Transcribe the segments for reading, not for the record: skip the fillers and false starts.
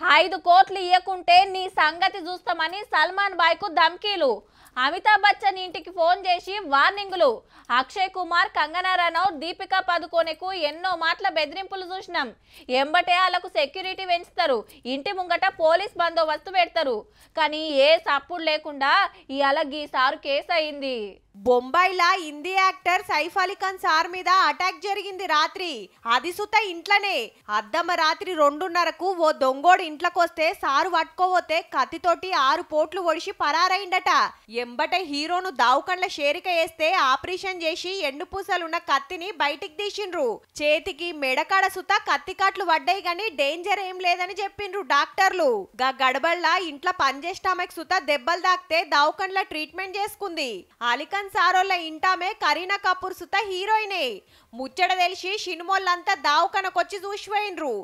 5 కోట్లు ఇయ్యకుంటే నీ సంగతి చూస్తామని సల్మాన్ బాయ్కు ధమ్కీలు. అమితాబ్ బచ్చన్ ఇంటికి ఫోన్ చేసి వార్నింగులు. అక్షయ్ కుమార్, కంగనా రనౌత్, దీపికా పదుకోనెకు ఎన్నో మాటల బెదిరింపులు చూసినాం. ఎంబటే వాళ్ళకు సెక్యూరిటీ పెంచుతారు, ఇంటి ముంగట పోలీస్ బందోబస్తు పెడతారు. కానీ ఏ సప్పుడు లేకుండా ఇవాళ గీసారు కేసు అయింది. బొంబాయిలా హిందీ యాక్టర్ సైఫ్ అలీ ఖాన్ సార్ మీద అటాక్ జరిగింది రాత్రి. అది సుత ఇంట్లోనే. అద్దమ్మ రాత్రి 2:30కు ఓ దొంగోడు ఇంట్లోకొస్తే సారు పట్టుకోపోతే కత్తితోటి 6 పోట్లు ఒడిసి పరారైండట. ఎంబటే హీరోను దావుకండ్ల షేరిక వేస్తే ఆపరేషన్ చేసి ఎండుపూసలున్న కత్తిని బయటికి తీసిండ్రు. చేతికి మెడకాడ సుత కత్తి కాట్లు పడ్డాయి గాని డేంజర్ ఏం లేదని చెప్పిండ్రు డాక్టర్లు. గడబల్లా ఇంట్లో పనిచేస్తామకి సుత దెబ్బలు తాకితే దావుకండ్ల ట్రీట్మెంట్ చేసుకుంది. అలీఖాన్ సారోళ్ళ ఇంటామే కరీనా కపూర్ సుత హీరోయినే. ముచ్చట తెలిసి సినిమాలంతా దావుకనకొచ్చి చూసిపోయినరు.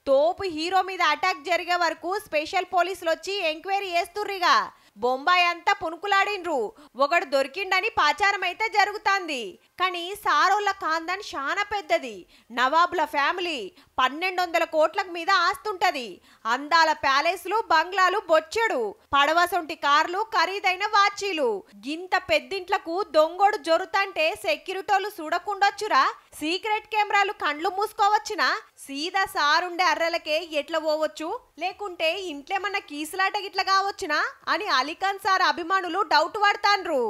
తోపు హీరో మీద అటాక్ జరిగే వరకు స్పెషల్ పోలీసులు వచ్చి ఎంక్వైరీ చేస్తుర్రిగా. బొంబాయి అంతా పునుకులాడినరు. ఒకడు దొరికిండని పాచారం అయితే జరుగుతుంది. కానీ సారోళ్ళ ఖాందాన్ చాలా పెద్దది. నవాబుల ఫ్యామిలీ. 1200 కోట్లకు మీద ఆస్తుంటది. అందాల ప్యాలెస్లు, బంగ్లాలు బొచ్చెడు. పడవసొంటి కార్లు, ఖరీదైన వాచీలు. గింత పెద్దింట్లకు దొంగోడు జొరుతంటే సెక్యూరిటీలు చూడకుండొచ్చురా? సీక్రెట్ కెమెరాలు కండ్లు మూసుకోవచ్చునా? సీదా సారుండే అర్రలకే ఎట్లా పోవచ్చు? లేకుంటే ఇంట్లేమన్నా కీసులాట గిట్లా కావచ్చునా అని అలీఖాన్ సార్ అభిమానులు డౌట్ పడతాండ్రు.